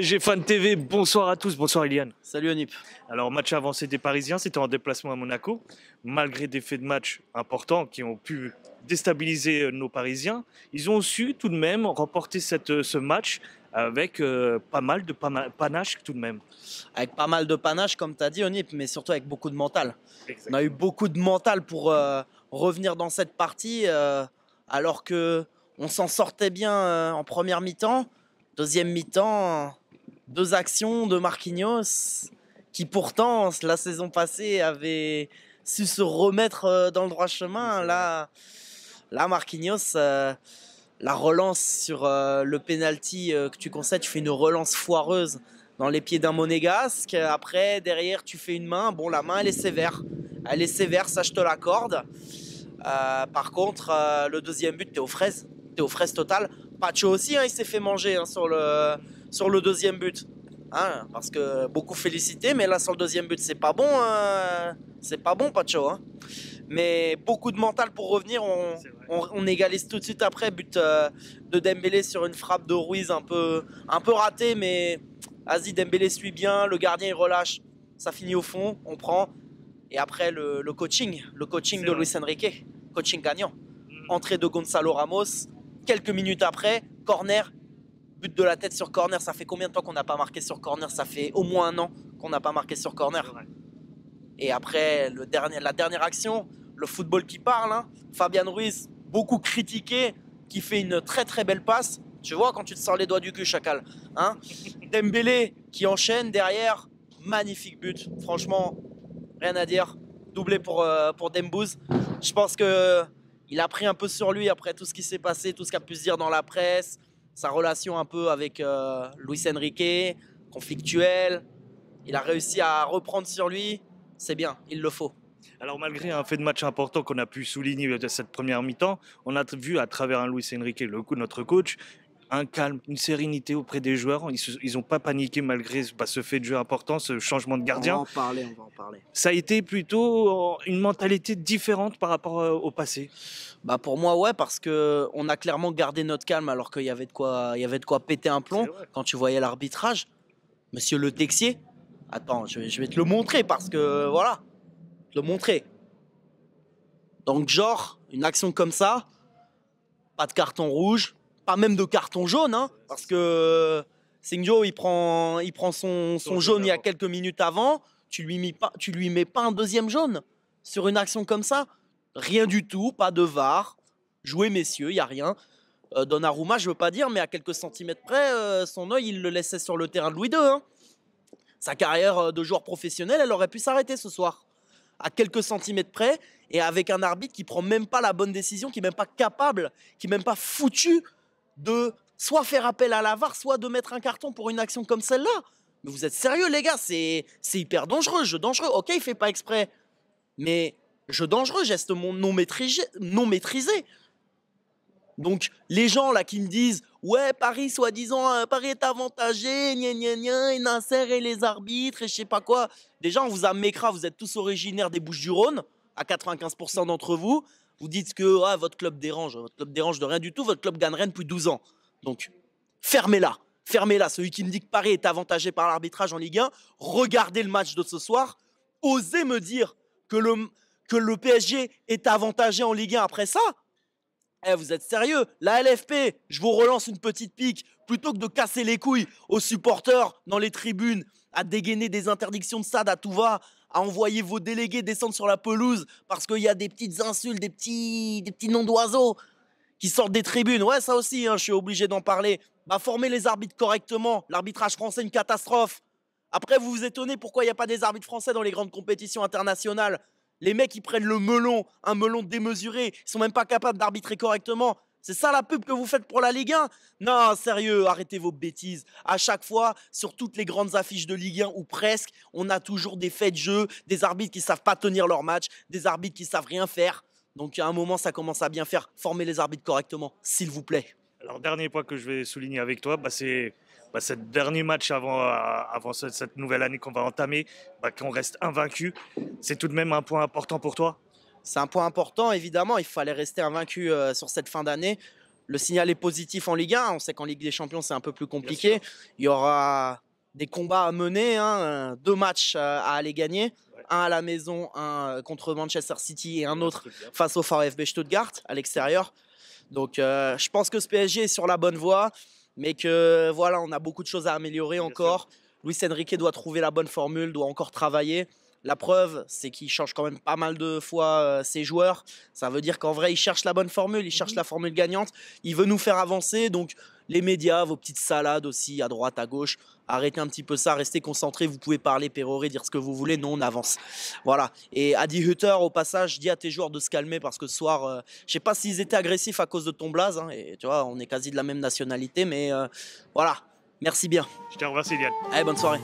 PSG Fan TV, bonsoir à tous, bonsoir Iliane. Salut Onip. Alors match avancé des Parisiens, c'était en déplacement à Monaco. Malgré des faits de match importants qui ont pu déstabiliser nos Parisiens, ils ont su tout de même remporter ce match avec pas mal de panache tout de même. Avec pas mal de panache comme tu as dit Onip, mais surtout avec beaucoup de mental. Exactement. On a eu beaucoup de mental pour revenir dans cette partie alors que on s'en sortait bien en première mi-temps. Deuxième mi-temps, deux actions de Marquinhos qui pourtant la saison passée avait su se remettre dans le droit chemin. Là Marquinhos, la relance sur le penalty que tu concèdes, tu fais une relance foireuse dans les pieds d'un Monégasque. Après, derrière, tu fais une main. Bon, la main, elle est sévère. Elle est sévère, ça, je te l'accorde. Par contre, le deuxième but, t'es aux fraises. T'es aux fraises totales. Pacho aussi, hein, il s'est fait manger sur le deuxième but. Hein, parce que beaucoup félicité, mais là, sur le deuxième but, c'est pas bon. C'est pas bon, Pacho. Hein. Mais beaucoup de mental pour revenir. On égalise tout de suite après. But de Dembélé sur une frappe de Ruiz un peu ratée, mais vas-y, Dembélé suit bien. Le gardien, il relâche. Ça finit au fond. On prend. Et après, le coaching de Luis Enrique. Coaching gagnant. Entrée de Gonzalo Ramos. Quelques minutes après, corner. But de la tête sur corner. Ça fait combien de temps qu'on n'a pas marqué sur corner? Ça fait au moins un an qu'on n'a pas marqué sur corner. Et après, la dernière action, le football qui parle. Hein. Fabian Ruiz, beaucoup critiqué, qui fait une très très belle passe. Tu vois, quand tu te sors les doigts du cul, chacal. Hein. Dembélé qui enchaîne derrière. Magnifique but. Franchement, rien à dire. Doublé pour Dembouz. Je pense qu'il a pris un peu sur lui après tout ce qui s'est passé, tout ce qu'a pu se dire dans la presse. Sa relation un peu avec Luis Enrique, conflictuelle. Il a réussi à reprendre sur lui. C'est bien, il le faut. Alors malgré un fait de match important qu'on a pu souligner de cette première mi-temps, on a vu à travers un Luis Enrique, notre coach, un calme, une sérénité auprès des joueurs. Ils n'ont pas paniqué malgré ce fait de jeu important, ce changement de gardien. On va en parler. Ça a été plutôt une mentalité différente par rapport au passé. Bah pour moi, ouais, parce qu'on a clairement gardé notre calme alors qu'il y avait de quoi péter un plomb quand tu voyais l'arbitrage. Monsieur Le Texier, attends, je vais te le montrer parce que voilà, te le montrer. Donc genre, une action comme ça, pas de carton rouge, pas même de carton jaune, hein, parce que Singjo il prend son jaune il y a quelques minutes avant, tu lui mets pas un deuxième jaune sur une action comme ça, rien du tout, pas de VAR, jouez messieurs, il y a rien. Donnarumma, je veux pas dire, mais à quelques centimètres près, son œil il le laissait sur le terrain de Louis II. Hein. Sa carrière de joueur professionnel, elle aurait pu s'arrêter ce soir. À quelques centimètres près, et avec un arbitre qui prend même pas la bonne décision, qui est même pas capable, qui est même pas foutu de soit faire appel à la VAR, soit de mettre un carton pour une action comme celle-là. Mais vous êtes sérieux les gars, c'est hyper dangereux, jeu dangereux. Ok, il fait pas exprès, mais jeu dangereux, geste non maîtrisé. Donc les gens là qui me disent ouais Paris soi-disant Paris est avantagé, gna gna gna, et Nasser et les arbitres et je sais pas quoi. Déjà on vous a mécra, vous êtes tous originaires des Bouches-du-Rhône, à 95% d'entre vous. Vous dites que votre club dérange de rien du tout, votre club gagnerait depuis 12 ans. Donc fermez-la, celui qui me dit que Paris est avantagé par l'arbitrage en Ligue 1, regardez le match de ce soir, osez me dire que le PSG est avantagé en Ligue 1 après ça. Vous êtes sérieux? La LFP, je vous relance une petite pique. Plutôt que de casser les couilles aux supporters dans les tribunes, à dégainer des interdictions de stade à tout va, à envoyer vos délégués descendre sur la pelouse parce qu'il y a des petites insultes, des petits noms d'oiseaux qui sortent des tribunes. Ouais, ça aussi, hein, je suis obligé d'en parler. Bah, formez les arbitres correctement. L'arbitrage français, une catastrophe. Après, vous vous étonnez pourquoi il n'y a pas des arbitres français dans les grandes compétitions internationales. Les mecs, ils prennent le melon, un melon démesuré. Ils sont même pas capables d'arbitrer correctement. C'est ça la pub que vous faites pour la Ligue 1? Non, sérieux, arrêtez vos bêtises. À chaque fois, sur toutes les grandes affiches de Ligue 1, ou presque, on a toujours des faits de jeu, des arbitres qui savent pas tenir leur match, des arbitres qui savent rien faire. Donc à un moment, ça commence à bien faire. Formez les arbitres correctement, s'il vous plaît. Alors, dernier point que je vais souligner avec toi, c'est ce dernier match avant cette nouvelle année qu'on va entamer, qu'on reste invaincu. C'est tout de même un point important pour toi? C'est un point important, évidemment. Il fallait rester invaincu sur cette fin d'année. le signal est positif en Ligue 1. On sait qu'en Ligue des Champions, c'est un peu plus compliqué. Il y aura des combats à mener, hein, 2 matchs à aller gagner. Ouais. Un à la maison, un contre Manchester City et un autre face au VfB Stuttgart à l'extérieur. Donc je pense que ce PSG est sur la bonne voie, mais que voilà, on a beaucoup de choses à améliorer encore. Luis Enrique doit trouver la bonne formule, doit encore travailler. La preuve, c'est qu'il change quand même pas mal de fois ses joueurs. Ça veut dire qu'en vrai, il cherche la bonne formule, il cherche la formule gagnante. Il veut nous faire avancer. Donc, les médias, vos petites salades aussi, à droite, à gauche, arrêtez un petit peu ça, restez concentrés. Vous pouvez parler, pérorer, dire ce que vous voulez. Non, on avance. Voilà. Et Adi Hutter, au passage, dis à tes joueurs de se calmer parce que ce soir, je sais pas s'ils étaient agressifs à cause de ton blaze. Hein, et tu vois, on est quasi de la même nationalité, mais voilà. Merci bien. Je te remercie, Liane. Allez, bonne soirée.